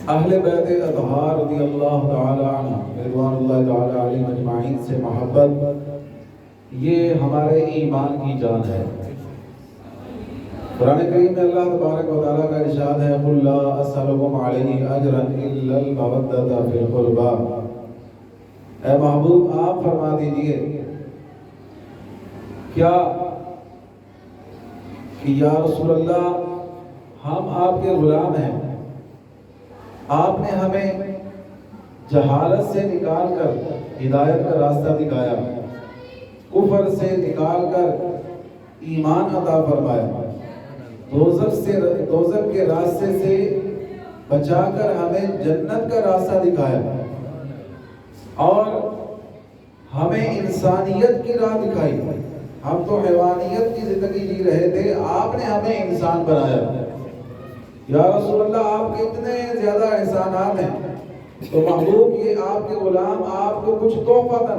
اہل بیت اطہار رضی اللہ تعالی عنہ رضوان اللہ تعالی علیہ مجمعین سے محبت یہ ہمارے ایمان کی جان ہے۔ قرآن کریم میں اللہ تبارک و تعالیٰ کا ارشاد ہے قُلْ لَا أَسْأَلُكُمْ عَلَيْهِ أَجْرًا إِلَّا الْمَوَدَّةَ فِي الْقُرْبَى۔ اے محبوب آپ فرما دیجئے کیا کہ یا رسول اللہ ہم آپ کے غلام ہیں، آپ نے ہمیں جہالت سے نکال کر ہدایت کا راستہ دکھایا، کفر سے نکال کر ایمان عطا فرمایا، دوزخ کے راستے سے بچا کر ہمیں جنت کا راستہ دکھایا اور ہمیں انسانیت کی راہ دکھائی۔ ہم تو حیوانیت کی زندگی جی رہے تھے، آپ نے ہمیں انسان بنایا۔ یا رسول اللہ آپ کے اتنے زیادہ احسانات ہیں، تو محبوب یہ آپ کے غلام آپ کو کچھ تحفہ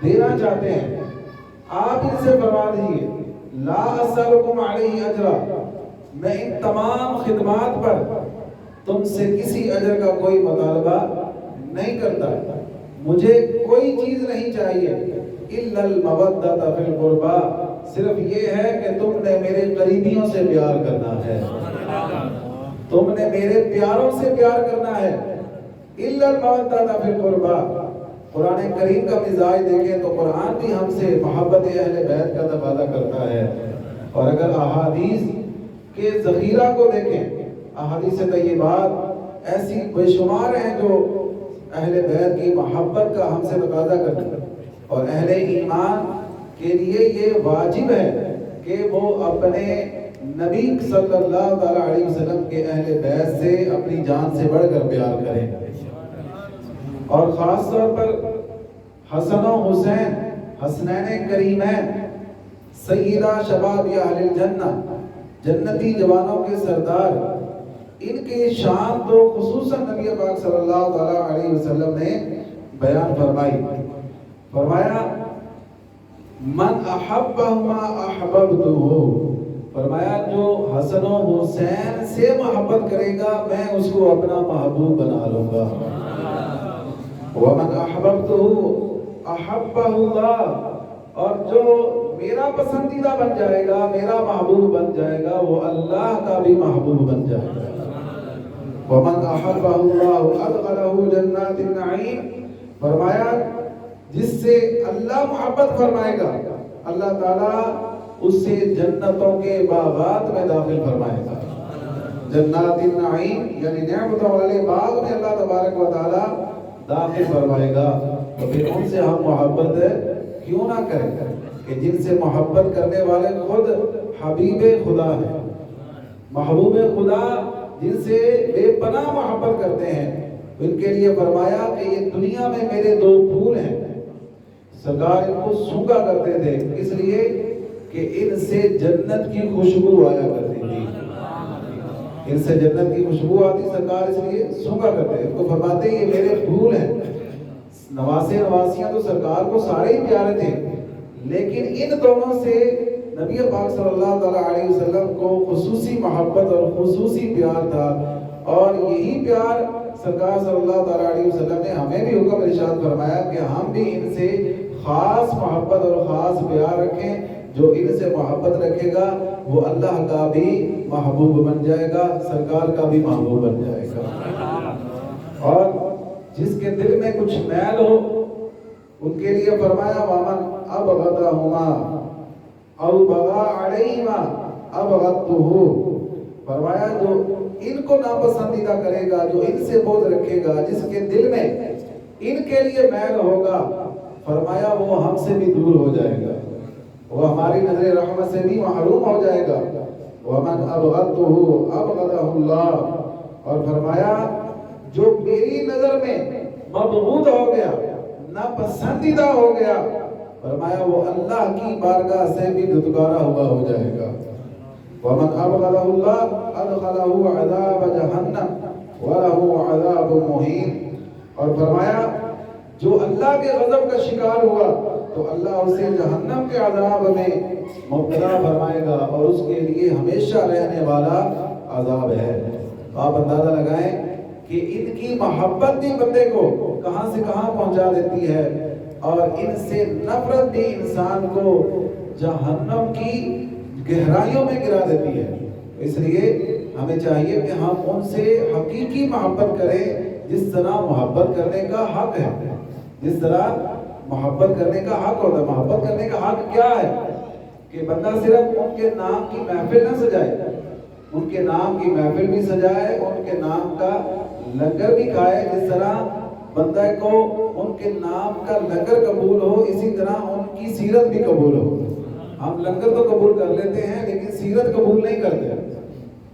دینا چاہتے ہیں، آپ ان سے فرما دیجیے لا اسألکم علیہ اجرا، میں ان تمام خدمات پر تم سے کسی اجر کا کوئی مطالبہ نہیں کرتا، مجھے کوئی چیز نہیں چاہیے الا المودۃ فی القربى، صرف یہ ہے کہ تم نے میرے قریبیوں سے پیار کرنا ہے، تم نے میرے پیاروں سے پیار کرنا ہے۔ الا المودۃ فی القربى، قرآن کریم کا مزاج دیکھیں تو قرآن بھی ہم سے محبت اہل بیت کا تقاضا کرتا ہے، اور اگر احادیث کے ذخیرہ کو دیکھیں، احادیث طیبات ایسی بے شمار ہیں جو اہل بیت کی محبت کا ہم سے تقاضا کرتے ہیں، اور اہل ایمان کے لیے یہ واجب ہے کہ وہ اپنے نبی صلی اللہ علیہ وسلم کے اہل بیت سے اپنی جان سے بڑھ کر پیار کریں، اور خاص طور پر حسن و حسین حسنین کریمین سیدہ شباب اہل الجنہ، جنتی جوانوں کے سردار، ان کی شان تو خصوصاً نبی پاک صلی اللہ علیہ وسلم نے بیان فرمایا من احبہما احببتہ، فرمایا جو حسن و حسین سے محبت کرے گا میں اس کو اپنا محبوب بنا لوں گا، وَمَنْ أَحْبَبْتُهُ أَحَبَّهُ اللَّهُ، اور جو میرا پسندیدہ بن جائے گا، میرا محبوب بن جائے گا، وہ اللہ کا بھی محبوب بن جائے گا۔ وَمَنْ أَحَبَّهُ اللَّهُ أَدْخَلَهُ جَنَّاتِ النَّعِيمِ، فرمایا جس سے اللہ محبت فرمائے گا اللہ تعالیٰ اس سے جنتوں کے باغات میں داخل فرمائے گا۔ جنات النعیم یعنی نعمتوں والے باغ میں اللہ تبارک و تعالیٰ داخل فرمائے گا، تو پھر ان سے ہم محبت کیوں نہ کریں کہ جن سے محبت کرنے والے خود حبیب خدا ہیں، محبوب خدا جن سے بے پناہ محبت کرتے ہیں، ان کے لیے فرمایا کہ یہ دنیا میں میرے دو پھول ہیں، سرکار ان کو سونگا کرتے تھے اس لیے کہ ان سے جنت کی خوشبو آیا کرتی تھی، ان سے جنت کی خوشبو آتی، سرکار اس لیے سونگا کرتے ہیں، ان کو فرماتے یہ میرے پھول ہیں۔ نواسے نواسیاں تو سرکار کو سارے ہی پیارے تھے، لیکن ان دونوں سے نبی پاک صلی اللہ علیہ وسلم کو خصوصی محبت اور خصوصی پیار تھا، اور یہی پیار سرکار صلی اللہ علیہ وسلم نے ہمیں بھی حکم ارشاد فرمایا کہ ہم بھی ان سے خاص محبت اور خاص پیار رکھیں، جو ان سے محبت رکھے گا وہ اللہ کا بھی محبوب بن جائے گا، سرکار کا بھی محبوب بن جائے گا، اور جس کے دل میں کچھ میل ہو ان کے لیے فرمایا وَمَنْ أَبْغَضَهُمَا أَوْ بَغَى عَلَيْهِمَا أَبْغَضْتُهُ، فرمایا جو ان کو ناپسندیدہ کرے گا، جو ان سے بغض رکھے گا، جس کے دل میں ان کے لیے میل ہوگا، فرمایا وہ ہم سے بھی دور ہو جائے گا، وہ ہماری نظر رحمت سے بھی محروم ہو جائے گا۔ وَمَنْ أَبْغَضْتُهُ أَبْغَضَهُ اللَّهُ، اور فرمایا جو میری نظر میں مبغوض ہو گیا، ناپسندیدہ ہو گیا، فرمایا وہ اللہ کی بارگاہ سے بھی دھتکارا ہوا ہو جائے گا۔ وَمَنْ أَبْغَضَهُ اللَّهُ أَدْخَلَهُ عَذَابَ جَهَنَّمَ وَلَهُ عَذَابٌ مُهِينٌ، اور فرمایا جو اللہ کے غضب کا شکار ہوا تو اللہ اسے جہنم کے عذاب میں مبتلا فرمائے گا، اور اس کے لیے ہمیشہ رہنے والا عذاب ہے۔ آپ اندازہ لگائیں کہ ان کی محبت بھی بندے کو کہاں سے کہاں پہنچا دیتی ہے، اور ان سے نفرت بھی انسان کو جہنم کی گہرائیوں میں گرا دیتی ہے۔ اس لیے ہمیں چاہیے کہ ہم ان سے حقیقی محبت کریں، جس طرح محبت کرنے کا حق ہے، جس طرح محبت کرنے کا حق ہوتا ہے۔ محبت کرنے کا حق کیا ہے؟ کہ بندہ صرف ان کے نام کی محفل نہ سجائے، ان کے نام کی محفل بھی سجائے، ان کے نام کا لنگر بھی کھائے۔ جس طرح بندہ کو ان کے نام کا لنگر قبول ہو، اسی طرح ان کی سیرت بھی قبول ہو۔ ہم لنگر تو قبول کر لیتے ہیں لیکن سیرت قبول نہیں کرتے۔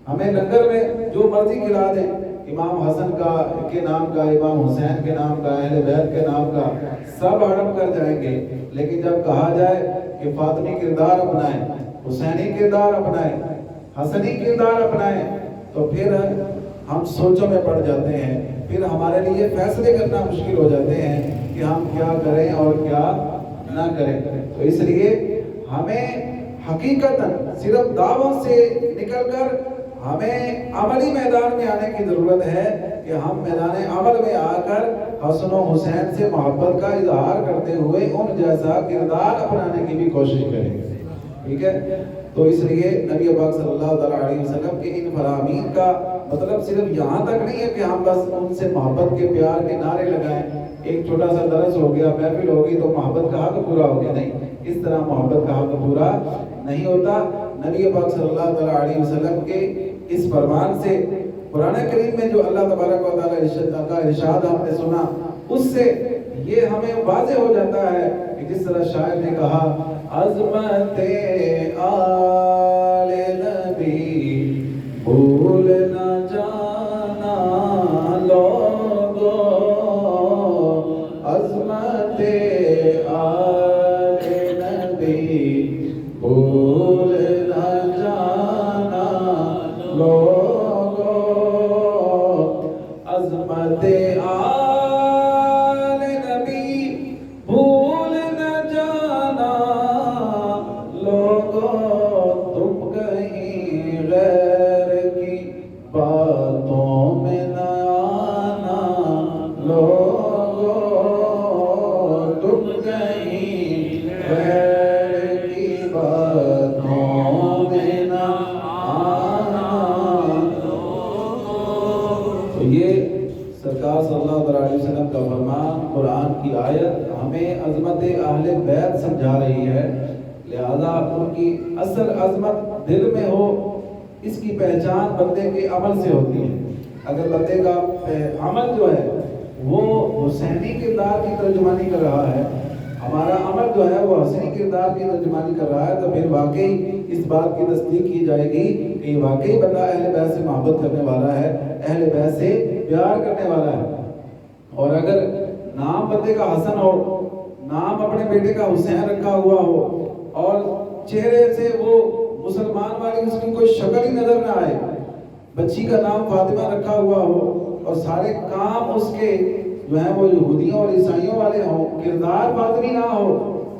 ہمیں لنگر میں جو مرضی کھلا دیں، امام حسن کے نام کا، امام حسین کے نام کا، اہل بیت کے نام کا، سب ہڑپ کر جائیں گے، لیکن جب کہا جائے کہ فاطمی کردار اپنائیں، حسینی کردار اپنائیں، حسنی کردار اپنائیں، تو پھر ہم سوچوں میں پڑ جاتے ہیں، پھر ہمارے لیے فیصلے کرنا مشکل ہو جاتے ہیں کہ ہم کیا کریں اور کیا نہ کریں۔ تو اس لیے ہمیں حقیقتاً صرف دعووں سے نکل کر ہمیں عملی میدان میں آنے کی ضرورت ہے کہ ہم میدان عمل میں آ کر حسن و حسین سے محبت کا اظہار کرتے ہوئے ان جیسا کردار اپنانے کی بھی کوشش کریں۔ ٹھیک ہے؟ تو اس لیے نبی پاک صلی اللہ علیہ وسلم کے ان فرامین کا مطلب صرف یہاں تک نہیں ہے کہ ہم بس ان سے محبت کے پیار کے نعرے لگائیں، ایک چھوٹا سا درس ہو گیا، محفل ہوگی تو محبت کا حق پورا ہو گیا، نہیں، اس طرح محبت کا حق پورا نہیں ہوتا۔ نبی پاک صلی اللہ علیہ وسلم کے اس فرمان سے قرآن کریم میں جو اللہ تبارک و تعالی کا ارشاد ہم نے سنا، اس سے یہ ہمیں واضح ہو جاتا ہے کہ جس طرح شاعر نے کہا، عظمت آل نبی بھول نہ جانا لوگو، عظمت آل نبی بھول نہ جانا لوگو، عظمت آل نبی بھول نہ جانا لوگو، تم کہیں غیر کی باتوں میں نہ آنا لوگو، تم کہیں غیر کی باتوں میں نہ آنا لوگو۔ تو یہ سرکار صلی اللہ علیہ وسلم کا فرمان، قرآن کی آیت ہمیں عظمت اہل بیت سمجھا رہی ہے، لہذا ان کی اصل عظمت دل میں ہو، اس کی پہچان بندے کے عمل سے ہوتی ہے۔ اگر بندے کا عمل جو ہے وہ حسینی کردار کی ترجمانی کر رہا ہے، ہمارا عمل جو ہے وہ حسینی کردار کی ترجمانی کر رہا ہے، تو پھر واقعی اس بات کی تصدیق کی جائے گی کہ یہ واقعی بندہ اہل بیت سے محبت کرنے والا ہے، اہل بیت سے پیار کرنے والا ہے۔ اور اگر نام بندے کا حسن ہو، نام اپنے بیٹے کا حسین رکھا ہوا ہو، اور چہرے سے وہ مسلمان والی اس کی کوئی شکل ہی نظر نہ آئے، بچی کا نام فاطمہ رکھا ہوا ہو، اور سارے کام اس کے جو ہیں وہ یہودیوں اور عیسائیوں والے ہوں، کردار فاطمی نہ ہو،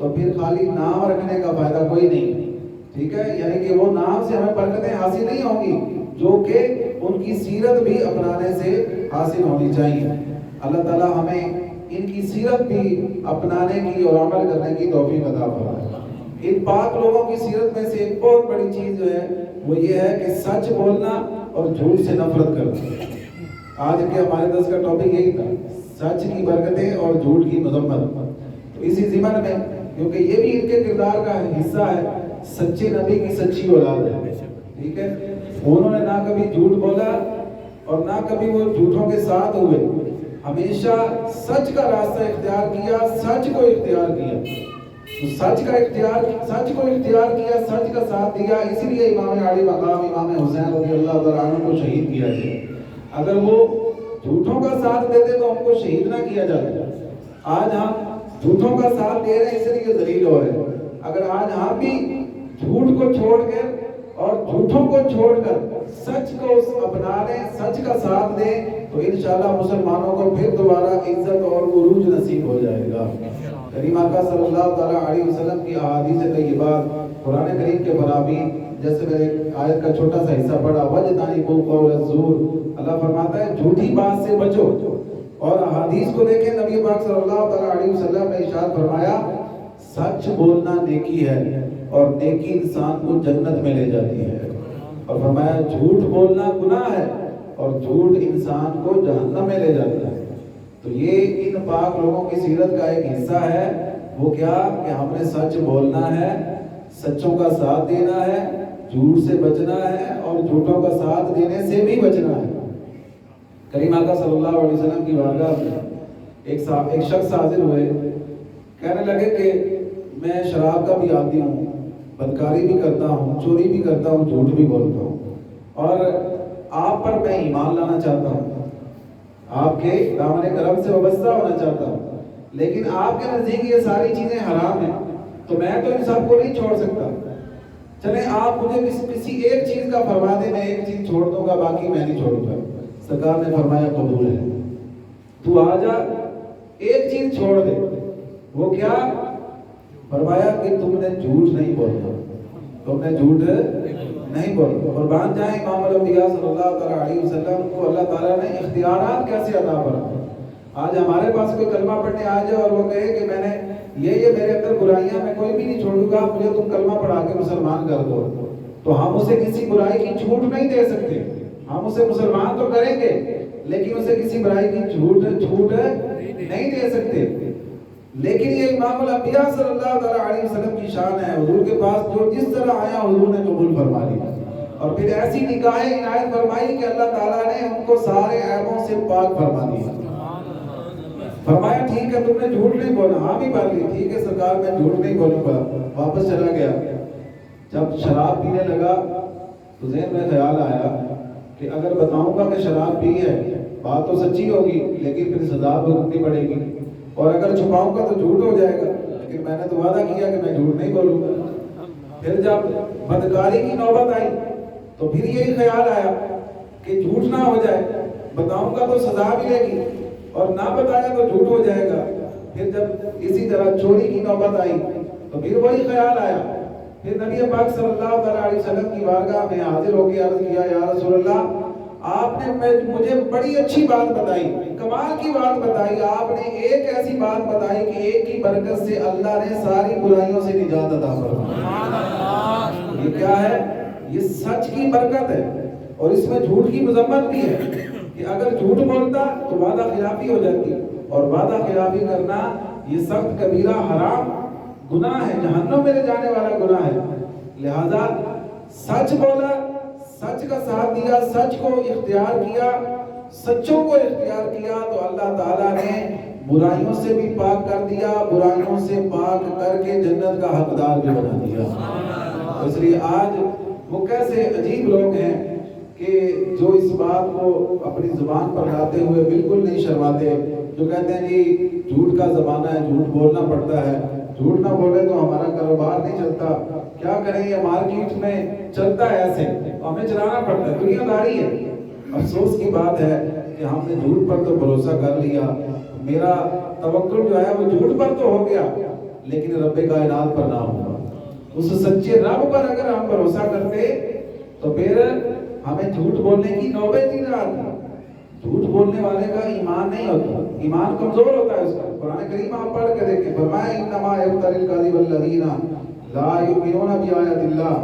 تو پھر خالی نام رکھنے کا فائدہ کوئی نہیں۔ ٹھیک ہے؟ یعنی کہ وہ نام سے ہمیں برکتیں حاصل نہیں ہوں گی جو کہ ان کی سیرت بھی اپنانے سے حاصل ہونی چاہیے۔ اللہ تعالی ہمیں ان کی سیرت بھی اپنانے کی اور عمل کرنے کی توفیق عطا فرمائے۔ ان پاک لوگوں کی سیرت میں سے ایک بہت بڑی چیز جو ہے وہ یہ ہے کہ سچ بولنا اور جھوٹ سے نفرت کرنا۔ آج کے ہمارے درس کا ٹاپک یہی تھا، سچ کی برکتیں اور جھوٹ کی مذمت۔ تو اسی ضمن میں، کیونکہ یہ بھی ان کے کردار کا حصہ ہے، سچے نبی کی سچی اولاد ہے، ٹھیک ہے؟ انہوں نے نہ کبھی جھوٹ بولا اور نہ کبھی وہ جھوٹوں کے ساتھ ہوئے، ہمیشہ سچ کا راستہ اختیار کیا، سچ کو اختیار کیا، سچ کو اختیار کیا، سچ کا ساتھ دیا۔ اسی لیے امام علی مقام امام حسین رضی اللہ تعالیٰ عنہ کو شہید کیا گیا۔ اگر وہ جھوٹوں کا ساتھ دیتے تو ہم کو شہید نہ کیا جاتا۔ آج ہم جھوٹوں کا ساتھ دے رہے ہیں، اس لیے ذلیل ہو رہے ہیں۔ اگر آج ہم بھی جھوٹ کو چھوڑ کر اور جھوٹوں کو چھوڑ کر سچ کو اپنا لیں، سچ کا ساتھ دیں، تو انشاءاللہ مسلمانوں کو پھر دوبارہ عزت اور عروج نصیب ہو جائے گا۔ کریم آقا صلی اللہ علیہ وسلم کی احادیث طیبات، قرآن کریم کے فرامین جیسے میں نے آیت کا چھوٹا سا حصہ پڑھا وَجْتَنِبُوا قَوْلَ الزُّورِ، اللہ فرماتا ہے جھوٹی بات سے بچو. اور حدیث کو دیکھیں، نبی پاک صلی اللہ تعالیٰ علیہ وسلم نے ارشاد فرمایا سچ بولنا نیکی ہے اور نیکی انسان کو جنت میں لے جاتی ہے. اور فرمایا جھوٹ بولنا گناہ ہے اور جھوٹ انسان کو جہنم میں لے جاتا ہے. تو یہ ان پاک لوگوں کی سیرت کا ایک حصہ ہے. وہ کیا کہ ہم نے سچ بولنا ہے، سچوں کا ساتھ دینا ہے، جھوٹ سے بچنا ہے اور جھوٹوں کا ساتھ دینے سے بھی بچنا ہے. کریم آقا صلی اللہ علیہ وسلم کی بارگاہ میں ایک شخص حاضر ہوئے، کہنے لگے کہ میں شراب کا بھی عادی ہوں، بدکاری بھی کرتا ہوں، چوری بھی کرتا ہوں، جھوٹ بھی بولتا ہوں، اور آپ پر میں ایمان لانا چاہتا ہوں، آپ کے دامن کرم سے وابستہ ہونا چاہتا ہوں، لیکن آپ کے نزدیک یہ ساری چیزیں حرام ہیں، تو میں تو ان سب کو نہیں چھوڑ سکتا. چلیں آپ مجھے کسی ایک چیز کا فرما دیں، میں ایک چیز چھوڑ دوں گا، باقی میں نہیں چھوڑوں گا. سرکار نے فرمایا قبول ہے، تو آ جا ایک چیز چھوڑ دے. وہ کیا؟ فرمایا کہ تم نے جھوٹ نہیں بولنا، تم نے جھوٹ نہیں بولنا. اور بات جائیں امام الانبیاء صلی اللہ تعالیٰ علیہ وسلم کو اللہ تعالیٰ نے اختیارات کیسے عطا فرمائے. آج ہمارے پاس کوئی کلمہ پڑھنے آ جائے اور وہ کہے کہ میں نے یہ میرے اندر برائیاں میں کوئی بھی نہیں چھوڑوں گا، مجھے تم کلمہ پڑھا کے مسلمان کر دو، تو ہم اسے کسی برائی کی چھوٹ نہیں دے سکتے. ہم اسے مسلمان تو کریں گے لیکن اسے کسی برائی کی چھوٹ نہیں دے سکتے. لیکن یہ امام الانبیاء صلی اللہ علیہ وسلم کی شان ہے. حضور کے پاس جو جس طرح آیا حضور نے قبول فرما لیا، اور پھر ایسی نگاہیں عنایت فرمائی کہ اللہ تعالیٰ نے ان کو سارے عیبوں سے پاک فرما دیا. فرمایا ٹھیک ہے تم نے جھوٹ نہیں بولا. ہاں بھی بات لی، ٹھیک ہے سرکار میں جھوٹ نہیں بولوں گا. واپس چلا گیا. جب شراب پینے لگا تو ذہن میں خیال آیا کہ اگر بتاؤں گا کہ شراب پی ہے بات تو سچی ہوگی لیکن پھر سزا بھگتنی پڑے گی، اور اگر چھپاؤں گا تو جھوٹ ہو جائے گا. لیکن میں نے تو وعدہ کیا کہ میں جھوٹ نہیں بولوں گا. پھر جب بدکاری کی نوبت آئی تو پھر یہی خیال آیا کہ جھوٹ نہ ہو جائے، بتاؤں گا تو سزا ملے گی اور نہ بتایا تو جھوٹ ہو جائے گا. پھر جب اسی طرح چوری کی نوبت آئی تو پھر وہی خیال آیا. پھر نبی پاک صلی اللہ تعالیٰ علیہ وسلم کی بارگاہ میں حاضر ہو کے عرض کیا یا رسول اللہ آپ نے مجھے بڑی اچھی بات بتائی، کمال کی بات بتائی. آپ نے ایک ایسی بات بتائی کہ ایک کی برکت سے اللہ نے ساری برائیوں سے نجات عطا فرمائی. یہ کیا ہے؟ یہ سچ کی برکت ہے. اور اس میں جھوٹ کی مذمت بھی ہے کہ اگر جھوٹ بولتا تو وعدہ خلافی ہو جاتی، اور وعدہ خلافی کرنا یہ سخت کبیرہ حرام گناہ ہے، جہنم میں لے جانے والا گناہ ہے. لہذا سچ بولا، سچ کا ساتھ دیا، سچ کو اختیار کیا، سچوں کو اختیار کیا تو اللہ تعالیٰ نے برائیوں سے بھی پاک کر دیا، برائیوں سے پاک کر کے جنت کا حقدار بھی بنا دیا. اس لیے آج وہ کیسے عجیب لوگ ہیں کہ جو اس بات کو اپنی زبان پر لاتے ہوئے بالکل نہیں شرماتے، جو کہتے ہیں جی جھوٹ کا زمانہ ہے، جھوٹ بولنا پڑتا ہے، جھوٹ نہ بولے تو ہمارا کاروبار نہیں چلتا. کیا کریں، یہ مارکیٹ میں چلتا ہے ایسے، ہمیں چلانا پڑتا ہے، دنیا داری ہے. افسوس کی بات ہے کہ ہم نے جھوٹ پر تو بھروسہ کر لیا. میرا توکل جو ہے وہ جھوٹ پر تو ہو گیا لیکن رب کائنات پر نہ ہوا. اس سچے رب پر اگر ہم بھروسہ کرتے تو پھر ہمیں جھوٹ بولنے کی نوبت ہی نہ آتی. جھوٹ بولنے والے کا ایمان نہیں ہوتا، ایمان کمزور ہوتا ہے اس کا. قرآن کریم آپ پڑھ کے دیکھیں، فرمایا انما یفتری الکذب الذین لا یؤمنون بآیات اللہ.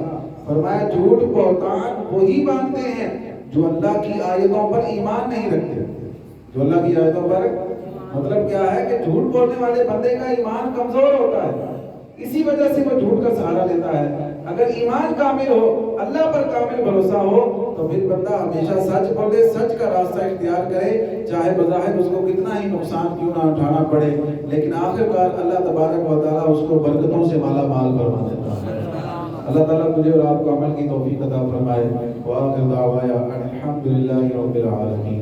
فرمایا جھوٹ بہتان وہی باندھتے ہیں جو اللہ کی آیتوں پر ایمان نہیں رکھتے. جو اللہ کی آیتوں پر، مطلب کیا ہے کہ جھوٹ بولنے والے بندے کا ایمان کمزور ہوتا ہے، اسی وجہ سے وہ جھوٹ کا سہارا لیتا ہے. اگر ایمان کامل ہو، اللہ پر کامل بھروسہ ہو تو پھر بندہ ہمیشہ سچ بولے، سچ کا راستہ اختیار کرے، چاہے بظاہر اس کو کتنا ہی نقصان کیوں نہ اٹھانا پڑے، لیکن آخرکار اللہ تبارک و تعالیٰ اس کو برکتوں سے مالا مال فرما دیتا ہے. اللہ تعالیٰ مجھے اور آپ کو عمل کی توفیق عطا فرمائے. وآخر دعوانا الحمدللہ رب العالمین.